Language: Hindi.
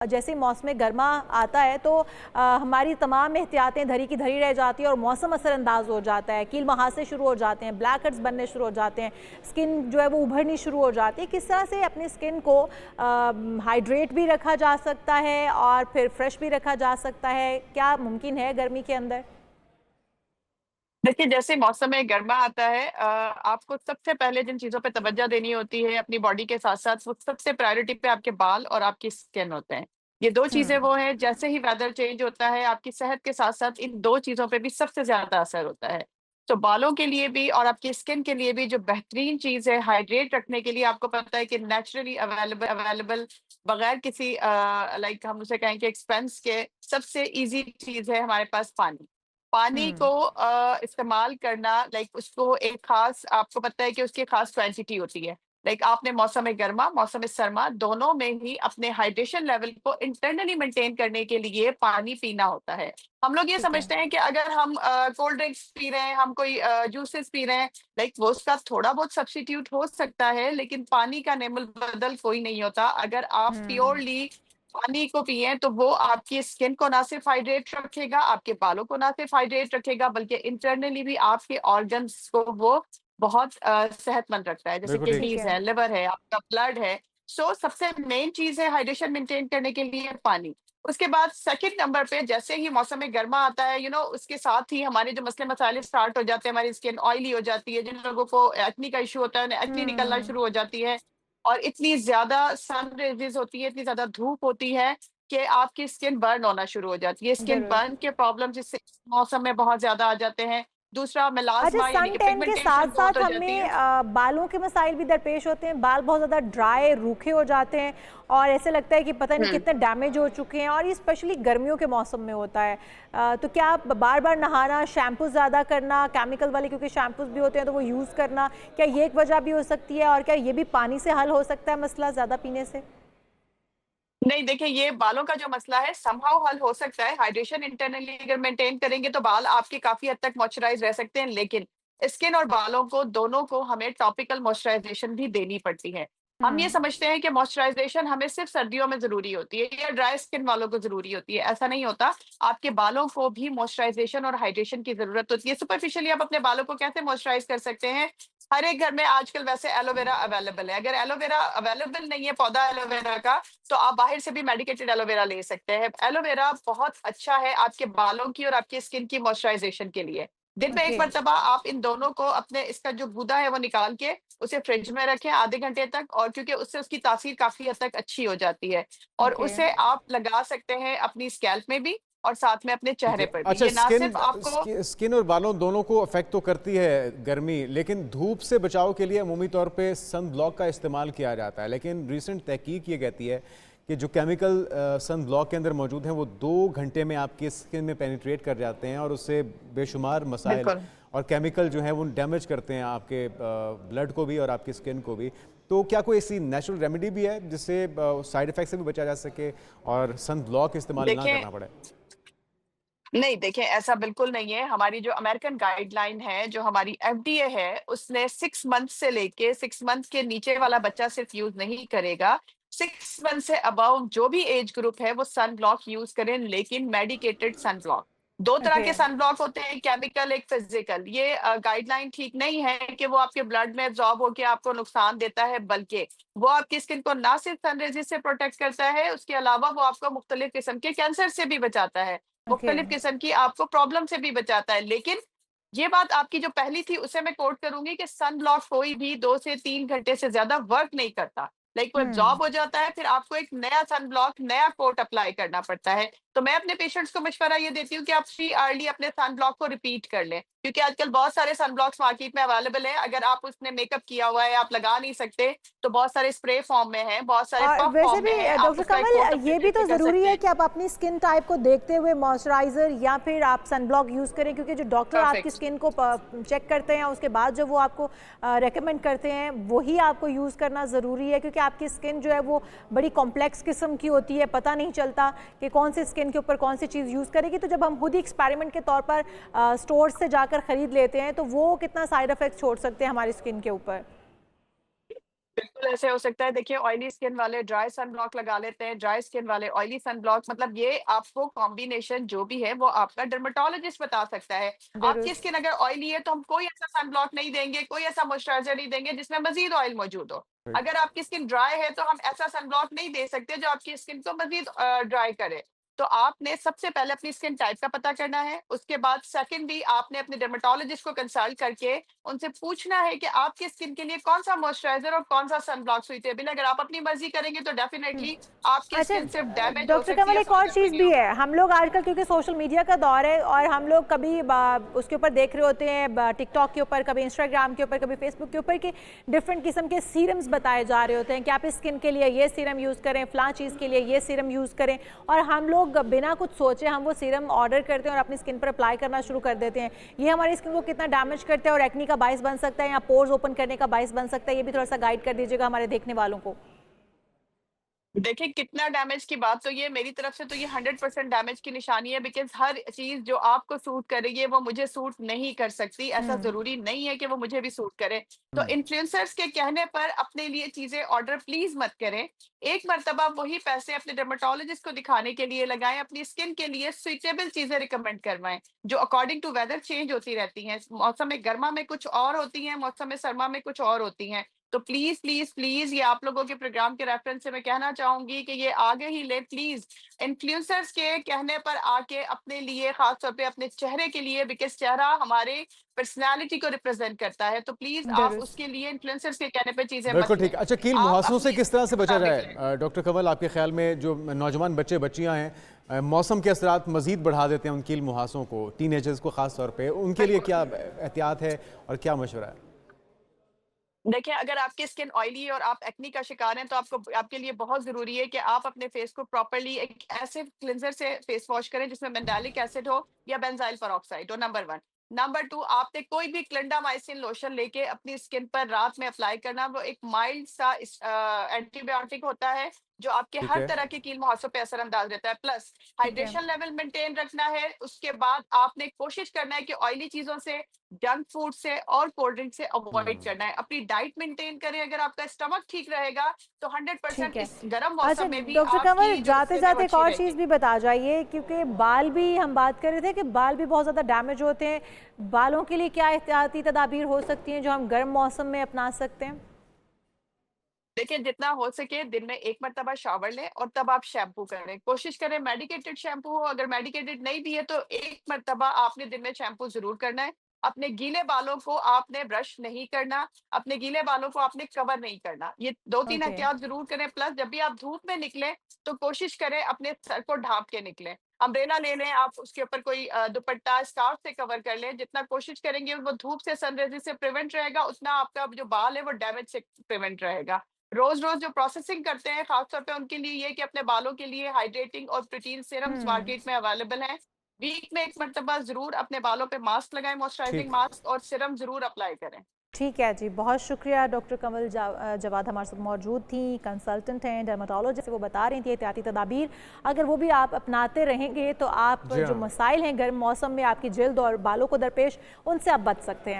जैसे मौसम गर्मा आता है तो हमारी तमाम एहतियातें धरी की धरी रह जाती है और मौसम असरअंदाज हो जाता है, कील मुहासे शुरू हो जाते हैं, ब्लैक हेड्स बनने शुरू हो जाते हैं, स्किन जो है वो उभरनी शुरू हो जाती है। किस तरह से अपनी स्किन को हाइड्रेट भी रखा जा सकता है और फिर फ्रेश भी रखा जा सकता है, क्या मुमकिन है गर्मी के अंदर? देखिए, जैसे मौसम में गर्मा आता है, आपको सबसे पहले जिन चीजों पे तवज्जो देनी होती है अपनी बॉडी के साथ साथ, वो सबसे प्रायोरिटी पे आपके बाल और आपकी स्किन होते हैं। ये दो चीजें हम्म। वो हैं, जैसे ही वेदर चेंज होता है आपकी सेहत के साथ साथ इन दो चीजों पे भी सबसे ज्यादा असर होता है। तो बालों के लिए भी और आपकी स्किन के लिए भी जो बेहतरीन चीज है हाइड्रेट रखने के लिए, आपको पता है कि नेचुरली अवेलेबल अवेलेबल बगैर किसी लाइक हम उसे कहें कि एक्सपेंस के, सबसे इजी चीज है हमारे पास पानी। पानी को हम्म। इस्तेमाल करना, लाइक उसको एक खास, आपको पता है कि उसकी खास क्वांटिटी होती है। लाइक आपने मौसम में गर्मा मौसम में सरमा दोनों में ही अपने हाइड्रेशन लेवल को इंटरनली मेंटेन करने के लिए पानी पीना होता है। हम लोग ये ठीक है। समझते हैं कि अगर हम कोल्ड ड्रिंक्स पी रहे हैं, हम कोई जूसेस पी रहे हैं, लाइक वो उसका थोड़ा बहुत सब्स्टिट्यूट हो सकता है, लेकिन पानी का नेमल बदल कोई नहीं होता। अगर आप हम्म। प्योरली पानी को पिए तो वो आपकी स्किन को ना सिर्फ हाइड्रेट रखेगा, आपके बालों को ना सिर्फ हाइड्रेट रखेगा, बल्कि इंटरनली भी आपके ऑर्गन्स को वो बहुत सेहतमंद रखता है। जैसे बिल्कुल ठीक। ठीक किडनीज है। है, लिवर है, आपका ब्लड है। सो सबसे मेन चीज है हाइड्रेशन मेंटेन करने के लिए पानी। उसके बाद सेकंड नंबर पे, जैसे ही मौसम में गर्मा आता है, उसके साथ ही हमारे जो मसले मसाले स्टार्ट हो जाते हैं, हमारी स्किन ऑयली हो जाती है। जिन लोगों को एक्नी का इशू होता है उन्हें एक्नी निकलना हम्म। शुरू हो जाती है। और इतनी ज्यादा सन रेजेस होती है, इतनी ज्यादा धूप होती है कि आपकी स्किन बर्न होना शुरू हो जाती है। स्किन जरूर। बर्न के प्रॉब्लम्स इससे इस मौसम में बहुत ज्यादा आ जाते हैं। दूसरा अच्छा, मेलास्मा यानी सन कि टैन के साथ पिगमेंटेशन बहुत साथ हो जाती हमें है। बालों के मसाइल भी दरपेश होते हैं, बाल बहुत ज़्यादा ड्राई रूखे हो जाते हैं और ऐसे लगता है कि पता नहीं हम्म कितने डैमेज हो चुके हैं, और ये स्पेशली गर्मियों के मौसम में होता है। तो क्या बार बार नहाना, शैम्पू ज़्यादा करना, केमिकल वाले क्योंकि शैम्पूज भी होते हैं तो वो यूज़ करना, क्या ये एक वजह भी हो सकती है? और क्या ये भी पानी से हल हो सकता है मसला ज़्यादा पीने से? नहीं, देखिए, ये बालों का जो मसला है समहाउ हल हो सकता है। हाइड्रेशन इंटरनली अगर मेंटेन करेंगे तो बाल आपके काफी हद तक मॉइस्चराइज रह सकते हैं, लेकिन स्किन और बालों को दोनों को हमें टॉपिकल मॉइस्चराइजेशन भी देनी पड़ती है। हम ये हम्म। समझते हैं कि मॉइस्चराइजेशन हमें सिर्फ सर्दियों में जरूरी होती है या ड्राई स्किन वालों को जरूरी होती है, ऐसा नहीं होता। आपके बालों को भी मॉइस्चराइजेशन और हाइड्रेशन की जरूरत होती है। सुपरफिशियली आप अपने बालों को कैसे मॉइस्चराइज कर सकते हैं? हर एक घर में आजकल वैसे एलोवेरा अवेलेबल है। अगर एलोवेरा अवेलेबल नहीं है पौधा एलोवेरा का, तो आप बाहर से भी मेडिकेटेड एलोवेरा ले सकते हैं। एलोवेरा बहुत अच्छा है आपके बालों की और आपकी स्किन की मॉइस्चराइजेशन के लिए। दिन में एक ओके। मर्तबा आप इन दोनों को, अपने इसका जो गूदा है वो निकाल के उसे फ्रिज में रखें आधे घंटे तक, और क्योंकि उससे उसकी तासीर काफी हद तक अच्छी हो जाती है। और ओके। उसे आप लगा सकते हैं अपनी स्कैल्प में भी और साथ में अपने ठीक चेहरे है। पर भी। अच्छा, ये ना स्किन सिर्फ आपको स्किन और बालों दोनों को अफेक्ट तो करती है गर्मी, लेकिन धूप से बचाव के लिए अमूमी तौर पे सन ब्लॉक का इस्तेमाल किया जाता है। लेकिन रिसेंट तहकीक ये कहती है कि जो केमिकल सन ब्लॉक के अंदर मौजूद हैं वो 2 घंटे में आपकी स्किन में पेनिट्रेट कर जाते हैं और उससे बेशुमार मसाइल बिल्कुल। और केमिकल जो हैं वो डैमेज करते हैं आपके ब्लड को भी और आपकी स्किन को भी। तो क्या कोई ऐसी नेचुरल रेमेडी भी है जिससे साइड इफेक्ट से भी बचा जा सके और सन ब्लॉक इस्तेमाल ना देखें, करना पड़े? नहीं, देखिए, ऐसा बिल्कुल नहीं है। हमारी जो अमेरिकन गाइडलाइन है, जो हमारी एफडीए है, उसने 6 मंथ से लेके 6 मंथ के नीचे वाला बच्चा सिर्फ यूज नहीं करेगा। 6 मंथ से अबव जो भी एज ग्रुप है वो सन ब्लॉक यूज करें, लेकिन मेडिकेटेड सन ब्लॉक। दो तरह ओके। के सन ब्लॉक होते हैं, केमिकल एक फिजिकल। ये गाइडलाइन ठीक नहीं है कि वो आपके ब्लड में एब्जॉर्ब होकर आपको नुकसान देता है, बल्कि वो आपकी स्किन को ना सिर्फ सन रेजिस से प्रोटेक्ट करता है, उसके अलावा वो आपको मुख्तलिफ किस्म के कैंसर से भी बचाता है, ओके। मुख्तलिफ किस्म की आपको प्रॉब्लम से भी बचाता है। लेकिन ये बात आपकी जो पहली थी उसे मैं कोट करूंगी कि सन ब्लॉक कोई भी 2 से 3 घंटे से ज्यादा वर्क नहीं करता। लाइक वो हम्म। एब्जॉर्ब हो जाता है, फिर आपको एक नया सन ब्लॉक, नया कोट अप्लाई करना पड़ता है। तो मैं अपने पेशेंट्स को मशवरा ये देती हूँ कि आप फ्री अर्ली अपने सन ब्लॉक को रिपीट कर लें, क्योंकि आजकल बहुत सारे सन ब्लॉक्स मार्केट में अवेलेबल हैं। अगर आप उसने मेकअप किया हुआ है, आप लगा नहीं सकते, तो बहुत सारे स्प्रे फॉर्म में है, बहुत सारे और पफ वैसे फॉर्म भी में है, आप डॉक्टर उसका एक कोट कमल, अपने ये भी चेहरे तो पे कर ज़रूरी सकते है हैं। कि आप अपनी स्किन टाइप को देखते हुए मॉइस्चराइज़र या फिर आप सनब्लॉक यूज़ करें, क्योंकि जो डॉक्टर आपकी परफेक्ट। स्किन को चेक करते हैं उसके बाद जो वो आपको रेकमेंड करते हैं वही आपको यूज़ करना ज़रूरी है, क्योंकि आपकी स्किन जो है वो बड़ी कॉम्प्लेक्स किस्म की होती है, पता नहीं चलता कि कौन सी स्किन के ऊपर कौन सी चीज़ यूज़ करेगी। तो जब हम खुद ही एक्सपेरिमेंट के तौर पर स्टोर से जाकर ख़रीद लेते हैं तो वो कितना साइड इफ़ेक्ट छोड़ सकते हैं हमारी स्किन के ऊपर। बिल्कुल ऐसे हो सकता है। देखिए ऑयली स्किन वाले ड्राई सन ब्लॉक लगा लेते हैं, ड्राई स्किन वाले ऑयली सन ब्लॉक, मतलब ये आपको कॉम्बिनेशन जो भी है वो आपका डर्मेटोलॉजिस्ट बता सकता है। ज़रूर। आपकी स्किन अगर ऑयली है तो हम कोई ऐसा सन ब्लॉक नहीं देंगे, कोई ऐसा मॉइस्चराइज़र नहीं देंगे जिसमें मज़ीद ऑयल मौजूद हो। राइट। अगर आपकी स्किन ड्राई है तो हम ऐसा सन ब्लॉक नहीं दे सकते जो आपकी स्किन को मज़ीद ड्राई करे। तो आपने सबसे पहले अपनी स्किन टाइप का पता करना है, उसके बाद सेकंडली आपने अपने डर्मेटोलॉजिस्ट को कंसल्ट करके उनसे पूछना है कि आपकी स्किन के लिए कौन-सा मॉइस्चराइज़र और कौन-सा सन ब्लॉक सूटेबल है। अगर आप अपनी मर्ज़ी करेंगे तो डेफिनिटली आपकी अच्छा, स्किन सिर्फ डैमेज हो डॉक्टर सकती कमल है, एक और फ़र्दर कोई चीज़ नहीं भी हो। है, हम लोग आजकल क्योंकि सोशल मीडिया का दौर है और हम लोग कभी उसके ऊपर देख रहे होते हैं टिकटॉक के ऊपर, कभी इंस्टाग्राम के ऊपर, कभी फेसबुक के ऊपर कि डिफरेंट किस्म के सीरम्स बताए जा रहे होते हैं कि आप इस स्किन के लिए ये सीरम यूज़ करें, फलां चीज़ के लिए ये सीरम यूज़ करें, और हम लोग बिना कुछ सोचे हम वो सीरम ऑर्डर करते हैं और अपनी स्किन पर अप्लाई करना शुरू कर देते हैं। ये हमारी स्किन को कितना डैमेज करता है और एक्नी का बाइस बन सकता है या पोर्स ओपन करने का बाइस बन सकता है, ये भी थोड़ा सा गाइड कर दीजिएगा हमारे देखने वालों को। देखिए कितना डैमेज की बात, तो ये मेरी तरफ से तो ये 100% डैमेज की निशानी है, बिकॉज़ हर चीज़ जो आपको सूट करेगी वो मुझे सूट नहीं कर सकती। ऐसा हुँ। ज़रूरी नहीं है कि वो मुझे भी सूट करे। तो हम्म। इन्फ्लुएंसर्स के कहने पर अपने लिए चीज़ें ऑर्डर प्लीज़ मत करें। एक मर्तबा वही पैसे अपने डर्मेटोलॉजिस्ट को दिखाने के लिए लगाएँ, अपनी स्किन के लिए सूटेबल चीज़ें रिकमेंड करवाएँ, जो अकॉर्डिंग टू वेदर चेंज होती रहती हैं। मौसम गर्मा में कुछ और होती हैं, मौसम सरमा में कुछ और होती हैं। तो प्लीज़, प्लीज़, प्लीज़ ये आप लोगों के प्रोग्राम के रेफरेंस से मैं कहना चाहूँगी कि ये आगे ही लें प्लीज़। इन्फ्लुएंसर्स के कहने पर आके अपने लिए ख़ास तौर पे अपने चेहरे के लिए, बिकॉज़ चेहरा हमारे पर्सनैलिटी को रिप्रेज़ेंट करता है, तो प्लीज़ आप ज़रूर। उसके लिए इन्फ्लुएंसर्स के कहने पे चीज़ें बिल्कुल मत ठीक। लें। अच्छा, कील आप मुहासों से अपनी किस तरह से बचा जाए मुताबिक लें। डॉक्टर कमल, आपके ख्याल में जो नौजवान बच्चे बच्चियां हैं मौसम के असरात मजीद बढ़ा देते हैं उन कील मुहासों को, टीनेजर्स को खास तौर पे, उनके लिए क्या एहतियात है और क्या मशवरा है? देखिए, अगर आपकी स्किन ऑयली है और आप एक्ने का शिकार हैं, तो आपके लिए बहुत ज़रूरी है कि आप अपने फेस को प्रॉपर्ली एक ऐसे क्लींजर से फेस वॉश करें जिसमें मेंडालिक एसिड हो या बेंजाइल पेरोक्साइड हो, नंबर 1। नंबर 2, आपने कोई भी क्लिंडामाइसिन लोशन लेके अपनी स्किन पर रात में अप्लाई करना, वो एक माइल्ड सा एंटीबायोटिक होता है, जो आपके ठीक हर है। तरह के कील मुहासों पे असरअंदाज रहता है। प्लस ठीक है। हाइड्रेशन लेवल मेंटेन रखना है, उसके बाद आपने कोशिश करना है कि ऑयली चीज़ों से, जंक फूड से और कोल्ड ड्रिंक से अवॉइड करना है। अपनी डाइट मेंटेन करें, अगर आपका स्टमक ठीक रहेगा तो ठीक 100% है। इस गर्म अच्छा मौसम में भी डॉक्टर कमल, आपकी जो स्किन है वो जाते-जाते एक अच्छी और रहेगी। चीज़ भी बता जाइए, क्योंकि बाल भी हम बात कर रहे थे कि बाल भी बहुत ज़्यादा डैमेज होते हैं। बालों के लिए क्या एहतियाती तदाबीर हो सकती हैं जो हम गर्म मौसम में अपना सकते हैं? देखिए, जितना हो सके दिन में 1 मर्तबा शावर लें और तब आप शैम्पू करें। कोशिश करें मेडिकेटेड शैम्पू हो, अगर मेडिकेटेड नहीं भी है तो 1 मर्तबा आपने दिन में शैम्पू ज़रूर करना है। अपने गीले बालों को आपने ब्रश नहीं करना, अपने गीले बालों को आपने कवर नहीं करना। ये 2-3 ओके। एहतियात ज़रूर करें, प्लस जब भी आप धूप में निकलें तो कोशिश करें अपने सर को ढाँप के निकलें। अम्ब्रेला ले लें, आप उसके ऊपर कोई दुपट्टा, स्कार्फ से कवर कर लें। जितना कोशिश करेंगे वो धूप से, सन रेज़ से प्रिवेंट रहेगा, उतना आपका जो बाल है वो डैमेज से प्रिवेंट रहेगा। रोज-रोज जो प्रोसेसिंग करते हैं, खास तौर पे उनके लिए ये है कि अपने बालों के लिए हाइड्रेटिंग और प्रोटीन सीरम्स हुँ। मार्केट में अवेलेबल हैं। वीक में 1 मर्तबा ज़रूर अपने बालों पे मास्क लगाएँ, मॉइस्चराइजिंग ठीक। मास्क, और सीरम ज़रूर अप्लाई करें। ठीक है जी, बहुत शुक्रिया। डॉक्टर कमल जवाद हमारे साथ मौजूद थी, कंसल्टेंट हैं, डर्मेटोलॉजिस्ट। वो बता रही थी एहतियाती तदाबीर अगर वो भी आप अपनाते रहेंगे तो आप जी जो हाँ। मसाइल हैं गर्म मौसम में आपकी जल्द और बालों को दरपेश, उनसे आप बच सकते हैं।